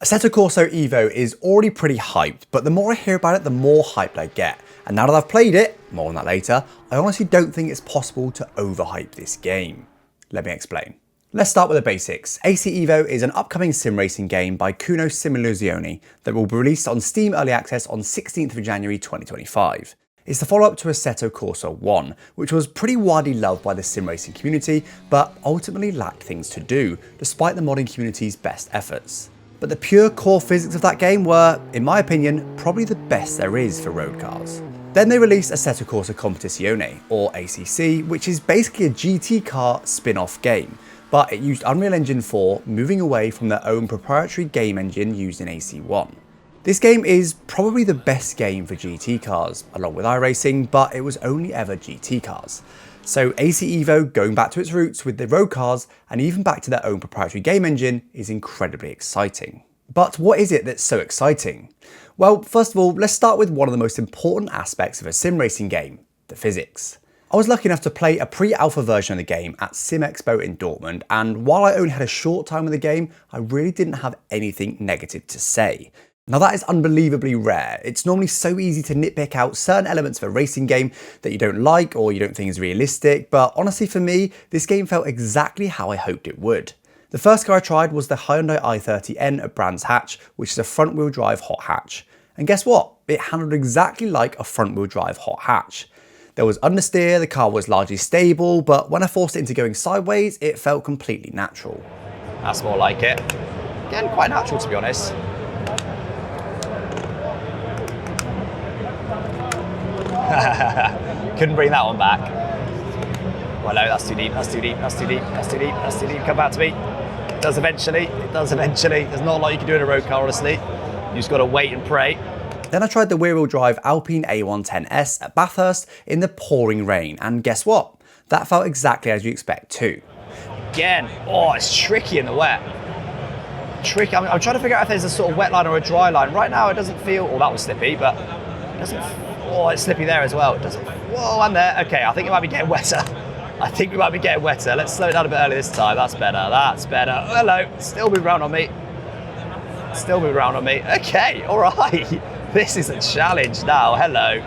Assetto Corsa EVO is already pretty hyped, but the more I hear about it, the more hyped I get. And now that I've played it, more on that later, I honestly don't think it's possible to overhype this game. Let me explain. Let's start with the basics. AC Evo is an upcoming sim racing game by Kuno Simulazione that will be released on Steam Early Access on 16th of January 2025. It's the follow-up to Assetto Corsa 1, which was pretty widely loved by the sim racing community, but ultimately lacked things to do, despite the modding community's best efforts. But the pure core physics of that game were, in my opinion, probably the best there is for road cars. Then they released Assetto Corsa Competizione, or ACC, which is basically a GT car spin-off game, but it used Unreal Engine 4, moving away from their own proprietary game engine used in AC1. This game is probably the best game for GT cars, along with iRacing, but it was only ever GT cars. So AC Evo, going back to its roots with the road cars, and even back to their own proprietary game engine, is incredibly exciting. But what is it that's so exciting? Well, first of all, let's start with one of the most important aspects of a sim racing game, the physics. I was lucky enough to play a pre-alpha version of the game at Sim Expo in Dortmund, and while I only had a short time with the game, I really didn't have anything negative to say. Now that is unbelievably rare. It's normally so easy to nitpick out certain elements of a racing game that you don't like or you don't think is realistic, but honestly for me, this game felt exactly how I hoped it would. The first car I tried was the Hyundai i30N at Brands Hatch, which is a front-wheel drive hot hatch. And guess what? It handled exactly like a front-wheel drive hot hatch. There was understeer, the car was largely stable, but when I forced it into going sideways, it felt completely natural. That's more like it. Again, quite natural to be honest. Couldn't bring that one back. Well, no, that's too deep, that's too deep, that's too deep, that's too deep, that's too deep. Come back to me. It does eventually, it does eventually. There's not a lot you can do in a road car, honestly. You just got to wait and pray. Then I tried the rear-wheel drive Alpine A110S at Bathurst in the pouring rain, and guess what? That felt exactly as you expect too. Again, oh, it's tricky in the wet. Tricky, I'm trying to figure out if there's a sort of wet line or a dry line. Right now it doesn't feel, oh, that was slippy, but it doesn't, oh, it's slippy there as well. It doesn't, whoa, I'm there. Okay, I think it might be getting wetter. I think we might be getting wetter. Let's slow it down a bit early this time. That's better, that's better. Oh, hello, still moving around on me. Still moving around on me. Okay, all right. This is a challenge now, hello.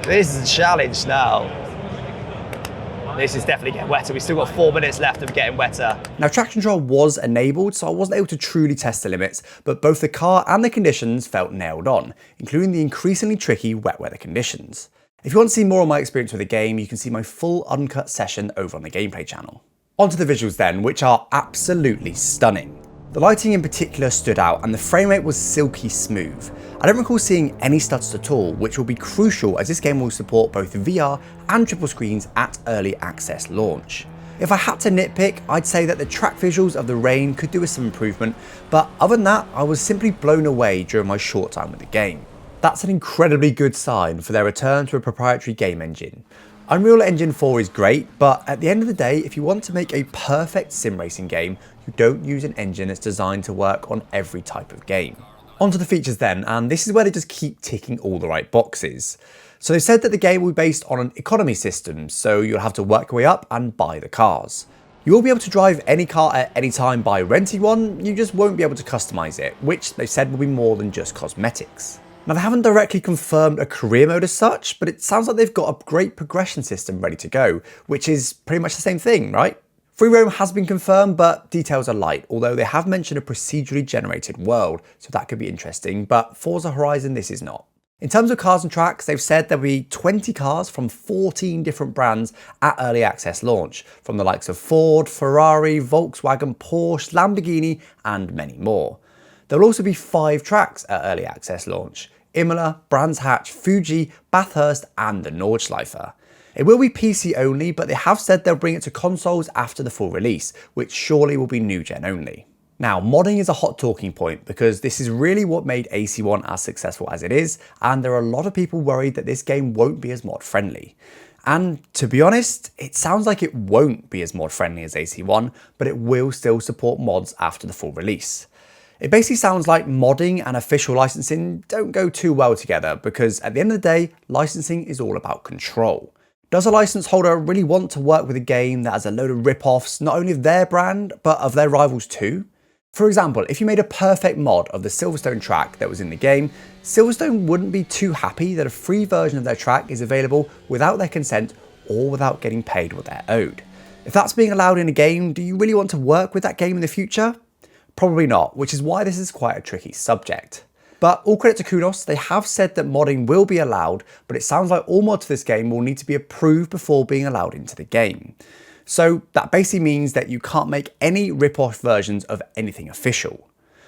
This is a challenge now. This is definitely getting wetter. We've still got 4 minutes left of getting wetter. Now traction control was enabled, so I wasn't able to truly test the limits, but both the car and the conditions felt nailed on, including the increasingly tricky wet weather conditions. If you want to see more of my experience with the game, you can see my full uncut session over on the gameplay channel. Onto the visuals then, which are absolutely stunning. The lighting in particular stood out and the frame rate was silky smooth. I don't recall seeing any stutters at all, which will be crucial as this game will support both VR and triple screens at early access launch. If I had to nitpick, I'd say that the track visuals of the rain could do with some improvement, but other than that, I was simply blown away during my short time with the game. That's an incredibly good sign for their return to a proprietary game engine. Unreal Engine 4 is great, but at the end of the day, if you want to make a perfect sim racing game, you don't use an engine that's designed to work on every type of game. Onto the features then, and this is where they just keep ticking all the right boxes. So they said that the game will be based on an economy system, so you'll have to work your way up and buy the cars. You will be able to drive any car at any time by renting one, you just won't be able to customize it, which they said will be more than just cosmetics. Now they haven't directly confirmed a career mode as such, but it sounds like they've got a great progression system ready to go, which is pretty much the same thing, right? Free roam has been confirmed, but details are light, although they have mentioned a procedurally generated world, so that could be interesting, but Forza Horizon this is not. In terms of cars and tracks, they've said there'll be 20 cars from 14 different brands at early access launch, from the likes of Ford, Ferrari, Volkswagen, Porsche, Lamborghini, and many more. There will also be 5 tracks at early access launch: Imola, Brands Hatch, Fuji, Bathurst, and the Nordschleife. It will be PC only, but they have said they'll bring it to consoles after the full release, which surely will be new gen only. Now, modding is a hot talking point because this is really what made AC1 as successful as it is, and there are a lot of people worried that this game won't be as mod friendly. And to be honest, it sounds like it won't be as mod friendly as AC1, but it will still support mods after the full release. It basically sounds like modding and official licensing don't go too well together because at the end of the day, licensing is all about control. Does a license holder really want to work with a game that has a load of rip-offs, not only of their brand, but of their rivals too? For example, if you made a perfect mod of the Silverstone track that was in the game, Silverstone wouldn't be too happy that a free version of their track is available without their consent or without getting paid what they're owed. If that's being allowed in a game, do you really want to work with that game in the future? Probably not, which is why this is quite a tricky subject. But all credit to Kudos, they have said that modding will be allowed, but it sounds like all mods to this game will need to be approved before being allowed into the game. So that basically means that you can't make any rip-off versions of anything official.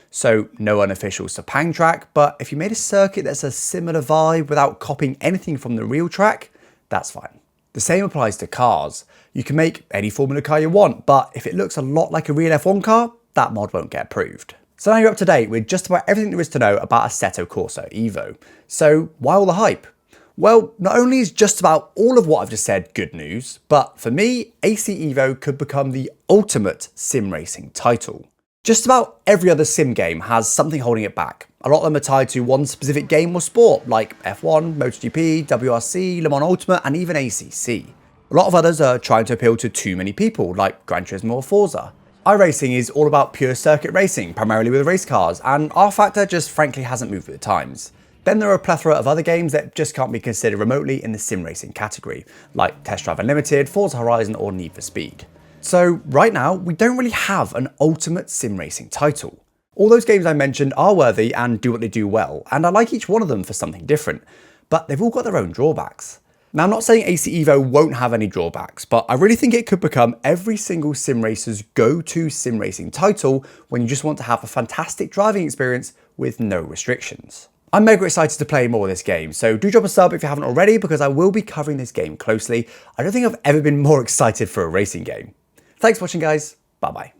So no unofficial Sepang track, but if you made a circuit that's a similar vibe without copying anything from the real track, that's fine. The same applies to cars. You can make any Formula car you want, but if it looks a lot like a real F1 car, that mod won't get approved. So now you're up to date with just about everything there is to know about Assetto Corsa EVO. So why all the hype? Well, not only is just about all of what I've just said good news, but for me, AC Evo could become the ultimate sim racing title. Just about every other sim game has something holding it back. A lot of them are tied to one specific game or sport, like F1, MotoGP, WRC, Le Mans Ultimate, and even ACC. A lot of others are trying to appeal to too many people, like Gran Turismo or Forza. iRacing is all about pure circuit racing, primarily with race cars, and R-Factor just frankly hasn't moved with the times. Then there are a plethora of other games that just can't be considered remotely in the sim racing category, like Test Drive Unlimited, Forza Horizon, or Need for Speed. So right now, we don't really have an ultimate sim racing title. All those games I mentioned are worthy and do what they do well, and I like each one of them for something different, but they've all got their own drawbacks. Now, I'm not saying AC Evo won't have any drawbacks, but I really think it could become every single sim racer's go-to sim racing title when you just want to have a fantastic driving experience with no restrictions. I'm mega excited to play more of this game, so do drop a sub if you haven't already because I will be covering this game closely. I don't think I've ever been more excited for a racing game. Thanks for watching, guys. Bye-bye.